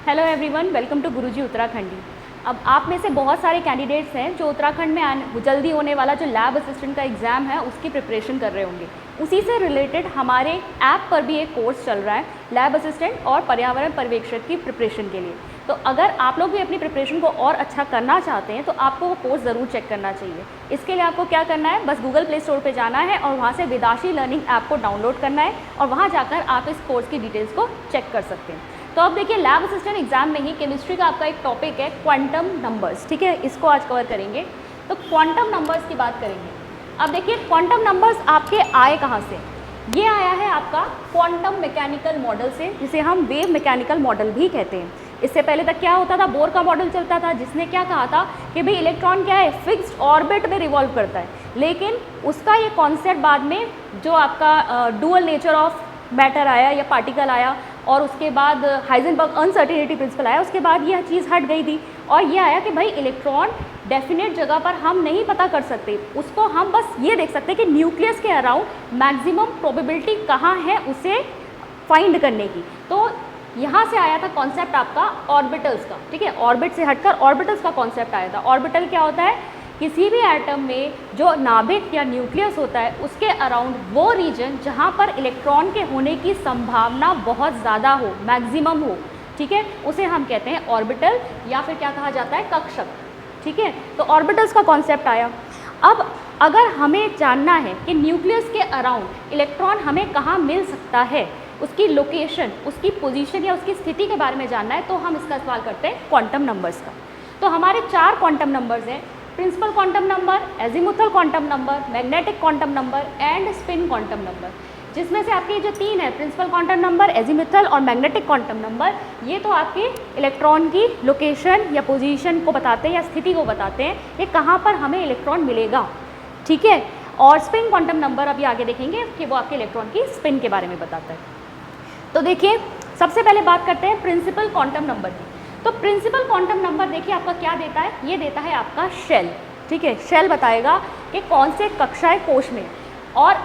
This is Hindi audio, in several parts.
हेलो एवरीवन, वेलकम टू गुरुजी उत्तराखंडी। अब आप में से बहुत सारे कैंडिडेट्स हैं जो उत्तराखंड में जल्दी होने वाला जो लैब असिस्टेंट का एग्ज़ाम है उसकी प्रिपरेशन कर रहे होंगे। उसी से रिलेटेड हमारे ऐप पर भी एक कोर्स चल रहा है लैब असिस्टेंट और पर्यावरण पर्यवेक्षक की प्रिपरेशन के लिए। तो अगर आप लोग भी अपनी प्रिपरेशन को और अच्छा करना चाहते हैं तो आपको वो कोर्स ज़रूर चेक करना चाहिए। इसके लिए आपको क्या करना है, बस गूगल प्ले स्टोर पे जाना है और वहाँ से विदाशी लर्निंग ऐप को डाउनलोड करना है और वहाँ जाकर आप इस कोर्स की डिटेल्स को चेक कर सकते हैं। तो अब देखिए, लैब असिस्टेंट एग्जाम में ही केमिस्ट्री का आपका एक टॉपिक है क्वांटम नंबर्स। ठीक है, इसको आज कवर करेंगे। तो क्वांटम नंबर्स की बात करेंगे। अब देखिए, क्वांटम नंबर्स आपके आए कहाँ से? ये आया है आपका क्वांटम मैकेनिकल मॉडल से, जिसे हम वेव मैकेनिकल मॉडल भी कहते हैं। इससे पहले तक क्या होता था, बोर का मॉडल चलता था जिसने क्या कहा था कि भाई इलेक्ट्रॉन क्या है, फिक्स्ड ऑर्बिट में रिवॉल्व करता है। लेकिन उसका ये कॉन्सेप्ट बाद में जो आपका डुअल नेचर ऑफ मैटर आया या पार्टिकल आया और उसके बाद हाइजेनबर्ग अनसर्टेनिटी प्रिंसिपल आया, उसके बाद यह चीज़ हट गई थी और ये आया कि भाई इलेक्ट्रॉन डेफिनेट जगह पर हम नहीं पता कर सकते, उसको हम बस ये देख सकते हैं कि न्यूक्लियस के अराउंड मैक्सिमम प्रोबेबिलिटी कहाँ है उसे फाइंड करने की। तो यहाँ से आया था कॉन्सेप्ट आपका ऑर्बिटल्स का। ठीक है, ऑर्बिट से हटकर ऑर्बिटल्स का कॉन्सेप्ट आया था। ऑर्बिटल क्या होता है? किसी भी एटम में जो नाभिक या न्यूक्लियस होता है उसके अराउंड वो रीजन जहाँ पर इलेक्ट्रॉन के होने की संभावना बहुत ज़्यादा हो, मैक्सिमम हो। ठीक है, उसे हम कहते हैं ऑर्बिटल या फिर क्या कहा जाता है, कक्षक। ठीक है, तो ऑर्बिटल्स का कॉन्सेप्ट आया। अब अगर हमें जानना है कि न्यूक्लियस के अराउंड इलेक्ट्रॉन हमें कहाँ मिल सकता है, उसकी लोकेशन, उसकी पोजीशन या उसकी स्थिति के बारे में जानना है, तो हम इसका इस्तेमाल करते हैं क्वांटम नंबर्स का। तो हमारे 4 क्वांटम नंबर्स हैं: principal quantum number, azimuthal quantum number, magnetic quantum number and spin quantum number. जिसमें से आपके जो 3 है, प्रिंसिपल क्वांटम नंबर, एजीमुथल और मैग्नेटिक क्वांटम नंबर, ये तो आपके इलेक्ट्रॉन की लोकेशन या पोजीशन को बताते हैं या स्थिति को बताते हैं, ये कहाँ पर हमें इलेक्ट्रॉन मिलेगा। ठीक है, और स्पिन क्वांटम नंबर अभी आगे देखेंगे कि वो आपके इलेक्ट्रॉन की स्पिन के बारे में बताता है। तो देखिए, सबसे पहले बात करते हैं प्रिंसिपल क्वांटम नंबर की। तो प्रिंसिपल क्वांटम नंबर देखिए आपका क्या देता है, ये देता है आपका शेल। ठीक है, शेल बताएगा कि कौन से कक्षाएं कोश में, और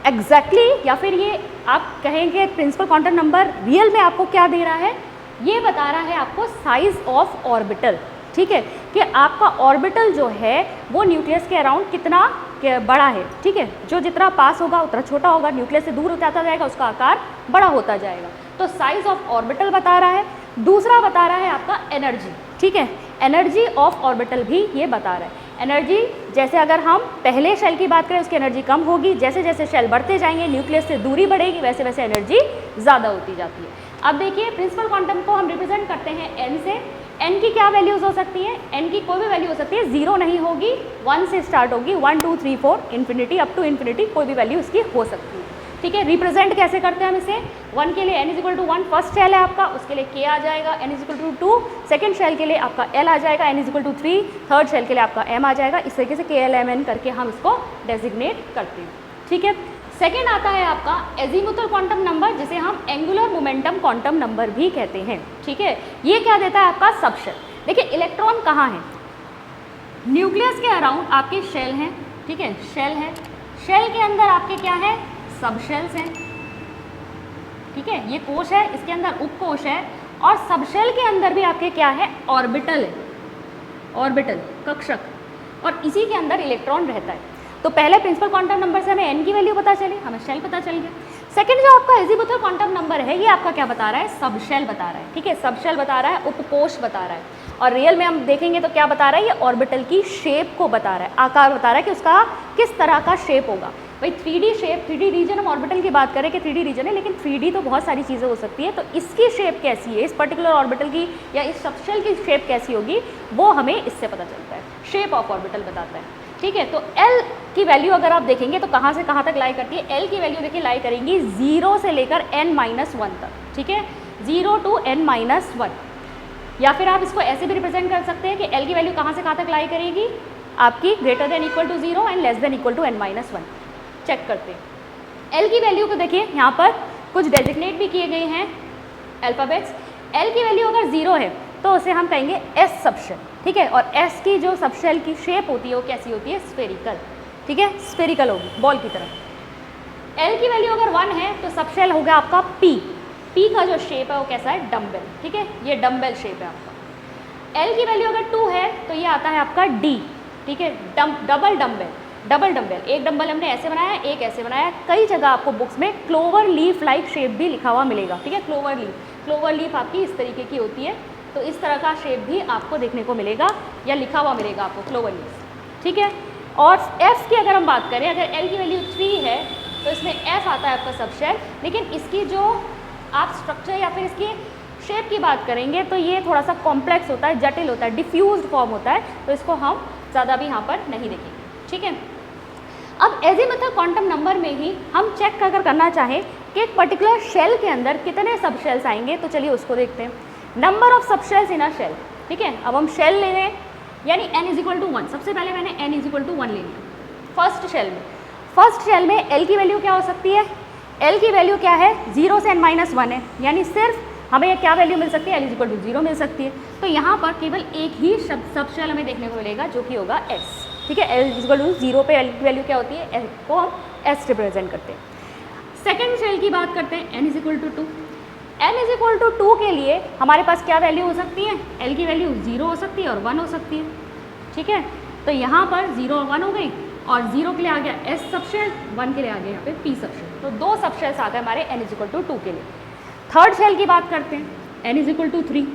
एग्जैक्टली या फिर ये आप कहेंगे प्रिंसिपल क्वांटम नंबर रियल में आपको क्या दे रहा है, ये बता रहा है आपको साइज ऑफ ऑर्बिटल। ठीक है, कि आपका ऑर्बिटल जो है वो न्यूक्लियस के अराउंड कितना बड़ा है। ठीक है, जो जितना पास होगा उतना छोटा होगा, न्यूक्लियस से दूर होता जाएगा उसका आकार बड़ा होता जाएगा। तो साइज ऑफ ऑर्बिटल बता रहा है। दूसरा बता रहा है आपका एनर्जी। ठीक है, एनर्जी ऑफ ऑर्बिटल भी ये बता रहा है। एनर्जी जैसे अगर हम पहले शेल की बात करें उसकी एनर्जी कम होगी, जैसे जैसे शेल बढ़ते जाएंगे न्यूक्लियस से दूरी बढ़ेगी, वैसे वैसे एनर्जी ज़्यादा होती जाती है। अब देखिए, प्रिंसिपल क्वांटम को हम रिप्रेजेंट करते हैं एन से। एन की क्या वैल्यूज़ हो सकती है? एन की कोई भी वैल्यू हो सकती है, 0 नहीं होगी, 1 से स्टार्ट होगी, 1 2 3 4 इन्फिनिटी अप टू इन्फिनिटी कोई भी वैल्यू इसकी हो सकती है। ठीक है, रिप्रेजेंट कैसे करते हैं हम इसे? 1 के लिए n = 1 फर्स्ट शेल है आपका, उसके लिए k आ जाएगा, n = 2 सेकेंड शेल के लिए आपका l आ जाएगा, n = 3 थर्ड शेल के लिए आपका m आ जाएगा। इस तरीके से KLMN करके हम इसको डेजिग्नेट करते हैं। ठीक है, सेकेंड आता है आपका एजीमुथल क्वांटम नंबर, जिसे हम एंगुलर मोमेंटम क्वांटम नंबर भी कहते हैं। ठीक है, ये क्या देता है आपका सबशेल। देखिए, इलेक्ट्रॉन कहाँ है? न्यूक्लियस के अराउंड आपके शेल हैं। ठीक है, शेल है, शेल के अंदर आपके क्या है, सबशेल्स हैं। ठीक है, ये कोश है, इसके अंदर उपकोश है, और सबशेल के अंदर भी आपके क्या है, ऑर्बिटल है, ऑर्बिटल कक्षक, और इसी के अंदर इलेक्ट्रॉन रहता है। तो पहले प्रिंसिपल क्वांटम नंबर से हमें एन की वैल्यू पता चली, हमें शेल पता चल गया। सेकंड जो आपका एजीमुथल क्वांटम नंबर है, ये आपका क्या बता रहा है, सबशेल बता रहा है। ठीक है, सबशेल बता रहा है, उपकोश बता रहा है, और रियल में हम देखेंगे तो क्या बता रहा है, ये ऑर्बिटल की शेप को बता रहा है, आकार बता रहा है कि उसका किस तरह का शेप होगा। भाई 3D शेप, 3D रीजन, हम ऑर्बिटल की बात करें कि 3D रीजन है, लेकिन 3D तो बहुत सारी चीज़ें हो सकती है। तो इसकी शेप कैसी है, इस पर्टिकुलर ऑर्बिटल की या इस सबशेल की शेप कैसी होगी, वो हमें इससे पता चलता है, शेप ऑफ ऑर्बिटल बताता है। ठीक है, तो L की वैल्यू अगर आप देखेंगे तो कहाँ से कहाँ तक लाई करती है, L की वैल्यू देखिए लाई करेंगी 0 से लेकर n-1 तक। ठीक है, 0 to n-1, या फिर आप इसको ऐसे भी रिप्रेजेंट कर सकते हैं कि L की वैल्यू कहाँ से कहाँ तक लाई करेगी, आपकी greater than equal to 0 and less than equal to n-1। Check करते हैं L की वैल्यू को। देखिए यहाँ पर कुछ डेजिग्नेट भी किए गए हैं अल्फ़ाबेट्स। L की वैल्यू अगर 0 है तो उसे हम कहेंगे S सबशेल। ठीक है, और S की जो सबशेल की शेप होती है वो कैसी होती है, स्फेरिकल। ठीक है, स्फेरिकल होगी, बॉल की तरह। L की वैल्यू अगर 1 है तो सबशेल होगा आपका P। P का जो शेप है वो कैसा है, डम्बेल, ठीक है, ये डम्बेल शेप है आपका। L की वैल्यू अगर 2 है तो ये आता है आपका D, ठीक है, डबल डम्बेल, डबल डम्बेल। एक डम्बल हमने ऐसे बनाया, एक ऐसे बनाया। कई जगह आपको बुक्स में क्लोवर लीफ लाइक शेप भी लिखा हुआ मिलेगा, ठीक है, क्लोवर लीफ आपकी इस तरीके की होती है, तो इस तरह का शेप भी आपको देखने को मिलेगा या लिखा हुआ मिलेगा आपको क्लोवर लीफ, ठीक है। और F की अगर हम बात करें, अगर L की वैल्यू 3 है तो इसमें F आता है आपका सबशेल, लेकिन इसकी जो आप स्ट्रक्चर या फिर इसकी शेप की बात करेंगे तो ये थोड़ा सा कॉम्प्लेक्स होता है, जटिल होता है, डिफ्यूज्ड फॉर्म होता है, तो इसको हम ज़्यादा भी यहाँ पर नहीं देखेंगे, ठीक है। अब एजीमुथल क्वांटम नंबर में ही हम चेक अगर करना चाहें कि एक पर्टिकुलर शेल के अंदर कितने सबशेल्स आएंगे, तो चलिए उसको देखते हैं। Number of subshells in a shell, ठीक है। अब हम शेल ले रहे हैं, यानी n = 1। सबसे पहले मैंने n = 1 ले लिया फर्स्ट शेल में L की वैल्यू क्या हो सकती है, L की वैल्यू क्या है, 0 से n-1 है, यानी सिर्फ हमें ये क्या वैल्यू मिल सकती है, L = 0 मिल सकती है। तो यहाँ पर केवल एक ही सबशेल हमें देखने को मिलेगा जो कि होगा S, ठीक है। L = 0 पे L की वैल्यू क्या होती है, L को हम S रिप्रेजेंट करते हैं। सेकेंड शेल की बात करते हैं, n = 2। n = 2 के लिए हमारे पास क्या वैल्यू हो सकती है, L की वैल्यू 0 हो सकती है और 1 हो सकती है, ठीक है। तो यहाँ पर 0 और 1 हो गई, और 0 के लिए आ गया S सबशेल, 1 के लिए आ गया यहाँ पे P सबशेल, तो 2 सबशेल्स आ गए हमारे n = 2 के लिए। थर्ड शेल की बात करते हैं, n = 3।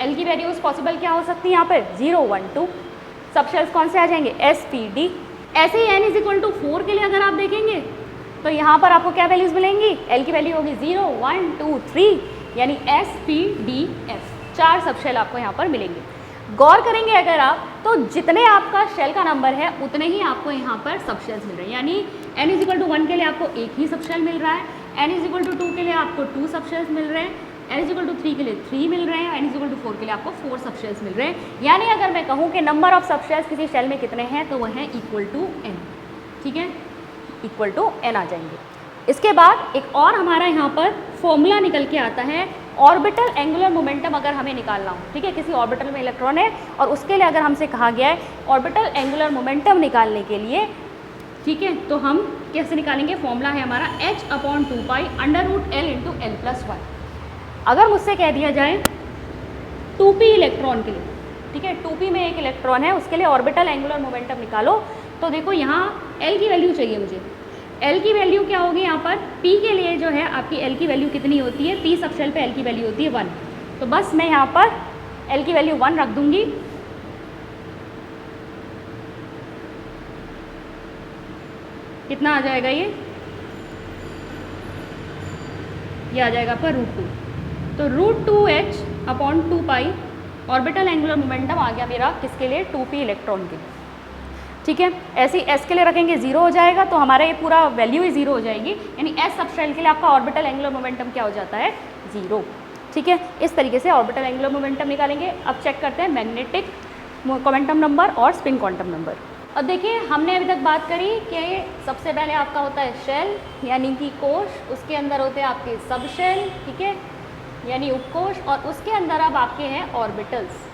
L की वैल्यूज पॉसिबल क्या हो सकती है यहाँ पे, 0, 1, 2। सबशेल्स कौन से आ जाएंगे, S, P, D। ऐसे ही n = 4 के लिए अगर आप देखेंगे तो यहाँ पर आपको क्या वैल्यूज़ मिलेंगी, L की वैल्यू होगी 0, 1, 2, 3, यानी S, P, D, F, 4 subshell आपको यहाँ पर मिलेंगे। गौर करेंगे अगर आप, तो जितने आपका शेल का नंबर है उतने ही आपको यहाँ पर सबशेल्स मिल रहे हैं, यानी n = 1 के लिए आपको एक ही सबशेल मिल रहा है, n = 2 के लिए आपको 2 सबशेल्स मिल रहे हैं, n = 3 के लिए 3 मिल रहे हैं, n = 4 के लिए आपको 4 सबशेल्स मिल रहे हैं। यानी अगर मैं कहूँ कि नंबर ऑफ सबशेल्स किसी शेल में कितने हैं तो वह है =n, ठीक है, =n आ जाएंगे। इसके बाद एक और हमारा यहाँ पर फॉर्मूला निकल के आता है, ऑर्बिटल एंगुलर मोमेंटम अगर हमें निकालना हो, ठीक है, किसी ऑर्बिटल में इलेक्ट्रॉन है और उसके लिए अगर हमसे कहा गया है ऑर्बिटल एंगुलर मोमेंटम निकालने के लिए, ठीक है, तो हम कैसे निकालेंगे, फॉर्मूला है हमारा h/2π √L × L+1। अगर मुझसे कह दिया जाए 2p इलेक्ट्रॉन के लिए, ठीक है, 2p में एक इलेक्ट्रॉन है, उसके लिए ऑर्बिटल एंगुलर मोमेंटम निकालो, तो देखो यहाँ L की वैल्यू चाहिए मुझे। L की वैल्यू क्या होगी यहाँ पर, P के लिए जो है आपकी L की वैल्यू कितनी होती है, P सबशेल पे L की वैल्यू होती है 1, तो बस मैं यहाँ पर L की वैल्यू 1 रख दूंगी। कितना आ जाएगा ये आ जाएगा आपका √2, तो √2h/2π ऑर्बिटल एंगुलर मोमेंटम आ गया मेरा किसके लिए, 2p इलेक्ट्रॉन के लिए, ठीक है। ऐसे ही S के लिए रखेंगे 0 हो जाएगा, तो हमारा ये पूरा वैल्यू ही 0 हो जाएगी, यानी S सबशेल के लिए आपका ऑर्बिटल एंगुलर मोमेंटम क्या हो जाता है, 0, ठीक है। इस तरीके से ऑर्बिटल एंगुलर मोमेंटम निकालेंगे। अब चेक करते हैं मैग्नेटिक क्वांटम नंबर और स्पिन क्वांटम नंबर। अब देखिए हमने अभी तक बात करी कि सबसे पहले आपका होता है शेल यानी कि कोश, उसके अंदर होते हैं आपके सबशेल, ठीक है, यानी उपकोश, और उसके अंदर अब आपके हैं ऑर्बिटल्स।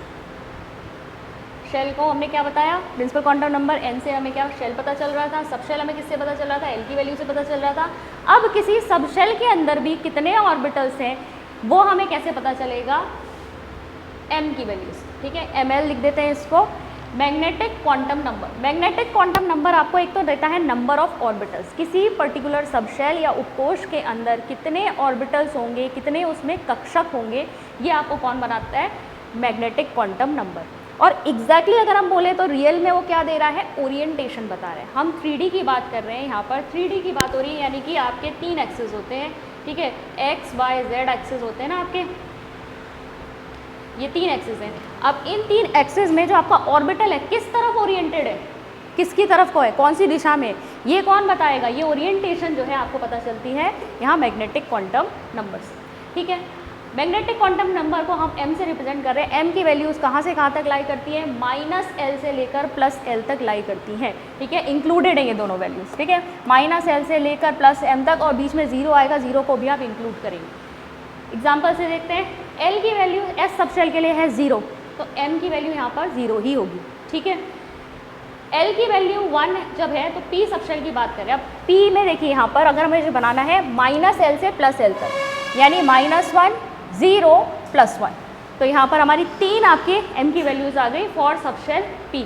शेल को हमने क्या बताया, प्रिंसिपल क्वांटम नंबर n से हमें क्या शेल पता चल रहा था, सबशेल हमें किससे पता चल रहा था, L की वैल्यू से पता चल रहा था। अब किसी सबशेल के अंदर भी कितने ऑर्बिटल्स हैं वो हमें कैसे पता चलेगा, m की वैल्यू से, ठीक है, ml लिख देते हैं इसको। Magnetic quantum number, magnetic quantum number आपको एक तो देता है नंबर ऑफ ऑर्बिटल्स, किसी पर्टिकुलर सबशेल या उपकोश के अंदर कितने ऑर्बिटल्स होंगे, कितने उसमें कक्षक होंगे, ये आपको कौन बनाता है, मैग्नेटिक क्वांटम नंबर। और एग्जैक्टली अगर हम बोले तो रियल में वो क्या दे रहा है, ओरिएंटेशन बता रहा है। हम 3D की बात कर रहे हैं, यहाँ पर 3D की बात हो रही है, यानी कि आपके 3 एक्सिस होते हैं, ठीक है, x, y, z एक्सिस होते हैं ना आपके, ये 3 एक्सिस हैं। अब इन 3 एक्सिस में जो आपका ऑर्बिटल है किस तरफ ओरिएंटेड है, किसकी तरफ को है, कौन सी दिशा में, ये कौन बताएगा, ये ओरिएंटेशन जो है आपको पता चलती है यहाँ मैग्नेटिक क्वांटम नंबर से, ठीक है। मैग्नेटिक क्वांटम नंबर को हम m से रिप्रेजेंट कर रहे हैं। m की वैल्यूज़ कहाँ से कहाँ तक लाई करती है, -l से लेकर +l तक लाई करती हैं, ठीक है, इंक्लूडेड है ये दोनों वैल्यूज़, ठीक है, -l से लेकर +m तक, और बीच में 0 आएगा, 0 को भी आप इंक्लूड करेंगे। एग्जाम्पल से देखते हैं, l की वैल्यू s सबशेल के लिए है 0, तो m की वैल्यू यहाँ पर 0 ही होगी, ठीक है। l की वैल्यू 1 जब है तो p सबशेल की बात करें। अब p में देखिए यहाँ पर अगर मुझे बनाना है -l से +l तक, यानी -1 0 +1। तो यहाँ पर हमारी 3 आपके m की वैल्यूज़ आ गई फॉर सबशेल p।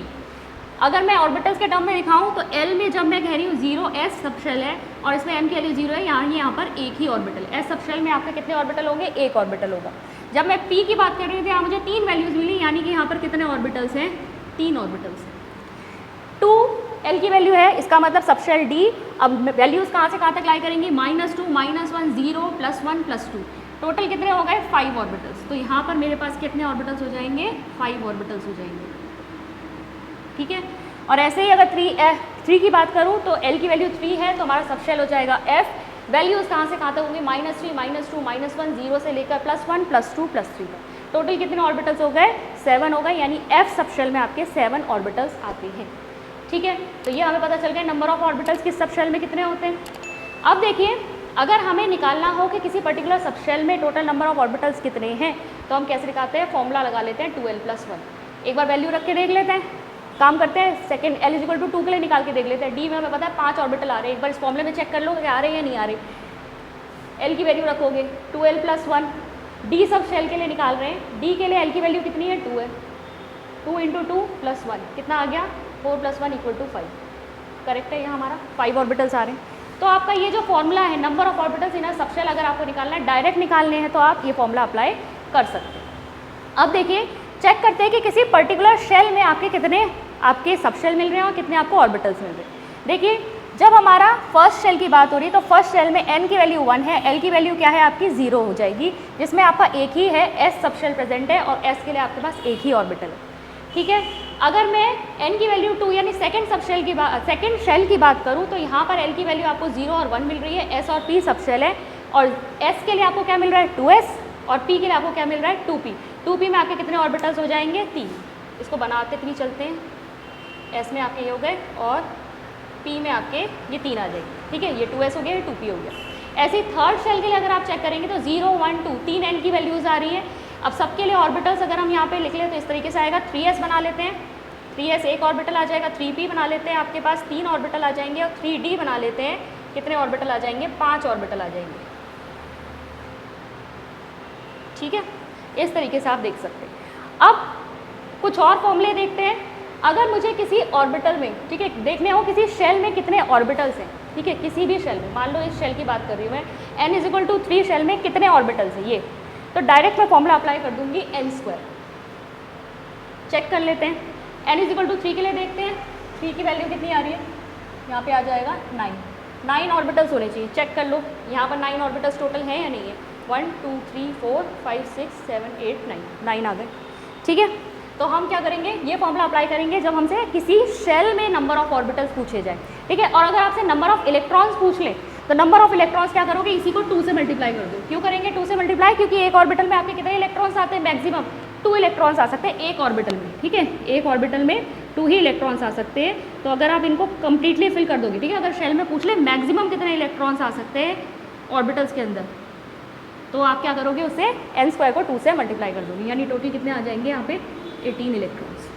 अगर मैं ऑर्बिटल्स के टर्म में दिखाऊँ तो L में जब मैं कह रही हूँ 0 s सबशेल है और इसमें m की वैल्यू 0 है, यहाँ पर एक ही ऑर्बिटल, s सबशेल में आपके कितने ऑर्बिटल होंगे, एक ऑर्बिटल होगा। जब मैं p की बात कर रही थी यहाँ मुझे 3 वैल्यूज़ मिली, यानी कि यहाँ पर कितने ऑर्बिटल्स हैं, 3 ऑर्बिटल्स हैं। 2 L की वैल्यू है, इसका मतलब सबशेल D। अब वैल्यूज़ कहाँ से कहाँ तक लाई करेंगी, -2 -1 0 +1 +2, टोटल कितने हो गए 5 ऑर्बिटल्स। तो यहाँ पर मेरे पास कितने ऑर्बिटल्स हो जाएंगे, 5 ऑर्बिटल्स हो जाएंगे, ठीक है। और ऐसे ही अगर 3 की बात करूँ तो L की वैल्यू 3 है तो हमारा सबशेल हो जाएगा F। वैल्यूज़ कहाँ से कहाँ तक होंगी, -3 -2 -1 0 से लेकर +1 +2 +3 तक। टोटल कितने ऑर्बिटल्स हो गए, 7 हो गए, यानी F सबशेल में आपके 7 ऑर्बिटल्स आते हैं, ठीक है। तो ये हमें पता चल गया नंबर ऑफ ऑर्बिटल्स किस सबशेल में कितने होते हैं। अब देखिए अगर हमें निकालना हो कि किसी पर्टिकुलर सबशेल में टोटल नंबर ऑफ ऑर्बिटल्स कितने हैं तो हम कैसे निकालते हैं, फॉर्मूला लगा लेते हैं 2l + 1। एक बार वैल्यू रख के देख लेते हैं, काम करते हैं। सेकंड L = 2 के लिए निकाल के देख लेते हैं। D में हमें पता है 5 ऑर्बिटल आ रहे हैं, एक बार इस फॉर्मूले में चेक कर लो कि आ रहे हैं या नहीं आ रहे। L की वैल्यू रखोगे 2l + 1। D सबशेल के लिए निकाल रहे हैं, D के लिए L की वैल्यू कितनी है, 2 है, 2 × 2 + 1 कितना आ गया, 4 + 1 = 5। करेक्ट है, यहाँ हमारा 5 ऑर्बिटल्स आ रहे हैं। तो आपका ये जो फॉर्मूला है number of orbitals in a subshell, अगर आपको निकालना है, डायरेक्ट निकालने हैं तो आप ये फॉर्मूला अप्लाई कर सकते हैं। अब देखिए चेक करते हैं कि किसी पर्टिकुलर शेल में आपके कितने आपके सबशेल मिल रहे हैं और कितने आपको ऑर्बिटल्स मिल रहे हैं। देखिए जब हमारा फर्स्ट शेल की बात हो रही है तो फर्स्ट शेल में n की वैल्यू 1 है, L की वैल्यू क्या है आपकी 0 हो जाएगी, जिसमें आपका एक ही है, s सबशेल प्रेजेंट है और s के लिए आपके पास एक ही ऑर्बिटल है, ठीक है। अगर मैं n की वैल्यू 2 यानी सेकंड शेल की बात करूँ तो यहाँ पर L की वैल्यू आपको 0 और 1 मिल रही है, s और p सबशेल है और s के लिए आपको क्या मिल रहा है 2s और p के लिए आपको क्या मिल रहा है 2p। 2p में आपके कितने ऑर्बिटल्स हो जाएंगे 3। इसको बनाते 3 चलते हैं, s में आपके ये हो गए और p में आपके ये 3 आ जाएंगे, ठीक है। ये 2s हो गया, ये 2p हो गया। ऐसे ही थर्ड शेल के लिए अगर आप चेक करेंगे तो 0 1 2 3 n की वैल्यूज़ आ रही है। अब सबके लिए ऑर्बिटल्स अगर हम यहाँ पे लिख लें तो इस तरीके से आएगा, 3s बना लेते हैं, 3s एक ऑर्बिटल आ जाएगा, 3p बना लेते हैं, आपके पास 3 ऑर्बिटल आ जाएंगे और 3d बना लेते हैं, कितने ऑर्बिटल आ जाएंगे 5 ऑर्बिटल आ जाएंगे, ठीक है। इस तरीके से आप देख सकते हैं। अब कुछ और फॉर्मूले देखते हैं। अगर मुझे किसी ऑर्बिटल में, ठीक है, देखने हो किसी शेल में कितने ऑर्बिटल्स हैं, ठीक है, किसी भी शेल में, मान लो इस शेल की बात कर रही हूँ मैं, n = 3 शेल में कितने ऑर्बिटल्स हैं ये, तो डायरेक्ट मैं फॉर्मूला अप्लाई कर दूंगी n²। चेक कर लेते हैं, n = 3 के लिए देखते हैं, 3 की वैल्यू कितनी आ रही है, यहाँ पे आ जाएगा 9 ऑर्बिटल्स होने चाहिए। चेक कर लो यहाँ पर 9 ऑर्बिटल्स टोटल हैं या नहीं है, 1 2 3 4 5 6 7 8 9 आ गए, ठीक है। तो हम क्या करेंगे, ये फॉर्मूला अप्लाई करेंगे जब हमसे किसी शेल में नंबर ऑफ ऑर्बिटल्स पूछे जाए, ठीक है। और अगर आपसे नंबर ऑफ इलेक्ट्रॉन्स पूछ लें तो नंबर ऑफ इलेक्ट्रॉन्स क्या करोगे, इसी को 2 से मल्टीप्लाई कर दो। क्यों करेंगे 2 से मल्टीप्लाई, क्योंकि एक ऑर्बिटल में आपके कितने इलेक्ट्रॉन्स आते हैं, मैक्सिमम 2 इलेक्ट्रॉन्स आ सकते हैं एक ऑर्बिटल में, ठीक है। एक ऑर्बिटल में 2 ही इलेक्ट्रॉन्स आ सकते हैं। तो अगर आप इनको कंप्लीटली फिल कर दोगे, ठीक है, अगर शेल में पूछ ले मैक्सिमम कितने इलेक्ट्रॉन्स आ सकते हैं ऑर्बिटल्स के अंदर, तो आप क्या करोगे, उससे n² को 2 से मल्टीप्लाई कर दोगे, यानी टोटल कितने आ जाएंगे यहाँ पे 18 इलेक्ट्रॉन्स,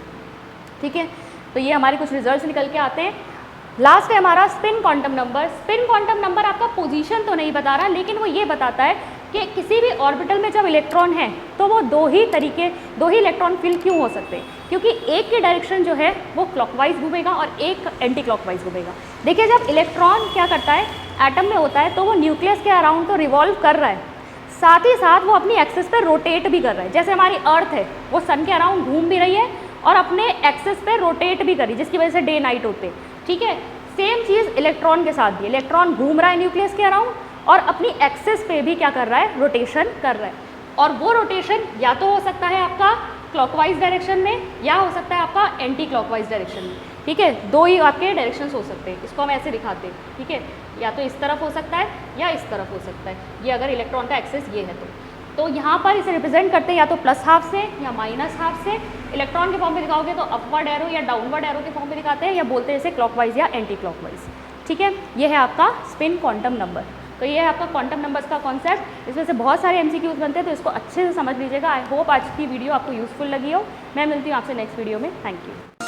ठीक है। तो ये हमारे कुछ रिजल्ट्स निकल के आते हैं। लास्ट है हमारा spin quantum number. Spin quantum number आपका पोजीशन तो नहीं बता रहा, लेकिन वो ये बताता है कि किसी भी ऑर्बिटल में जब इलेक्ट्रॉन है तो वो दो ही इलेक्ट्रॉन फिल क्यों हो सकते हैं, क्योंकि एक की डायरेक्शन जो है वो क्लॉकवाइज घूमेगा और एक एंटी क्लॉकवाइज घूमेगा। देखिए जब इलेक्ट्रॉन क्या करता है, एटम में होता है, तो वो न्यूक्लियस के अराउंड तो रिवॉल्व कर रहा है, साथ ही साथ वो अपनी एक्सिस पे रोटेट भी कर रहा है। जैसे हमारी अर्थ है वो सन के अराउंड घूम भी रही है और अपने एक्सिस पे रोटेट भी कर रही है, जिसकी वजह से डे नाइट होते हैं, ठीक है। सेम चीज़ इलेक्ट्रॉन के साथ भी, इलेक्ट्रॉन घूम रहा है न्यूक्लियस के अराउंड और अपनी एक्सिस पे भी क्या कर रहा है, रोटेशन कर रहा है। और वो रोटेशन या तो हो सकता है आपका क्लॉकवाइज डायरेक्शन में या हो सकता है आपका एंटी क्लॉकवाइज डायरेक्शन में, ठीक है। दो ही आपके डायरेक्शंस हो सकते हैं। इसको हम ऐसे दिखाते हैं, ठीक है, या तो इस तरफ हो सकता है या इस तरफ हो सकता है, ये अगर इलेक्ट्रॉन का एक्सेस ये है तो यहाँ पर इसे रिप्रेजेंट करते हैं या तो +½ से या -½ से। इलेक्ट्रॉन के फॉर्म में दिखाओगे तो अपवर्ड एरो या डाउनवर्ड एरो के फॉर्म में दिखाते हैं, या बोलते हैं इसे क्लॉकवाइज या एंटी क्लॉकवाइज, ठीक है। ये है आपका स्पिन क्वांटम नंबर। तो ये है आपका क्वांटम नंबर्स का कॉन्सेप्ट। इसमें से बहुत सारे MCQs बनते हैं, तो इसको अच्छे से समझ लीजिएगा। आई होप आज की वीडियो आपको यूजफुल लगी हो। मैं मिलती हूँ आपसे नेक्स्ट वीडियो में। Thank you.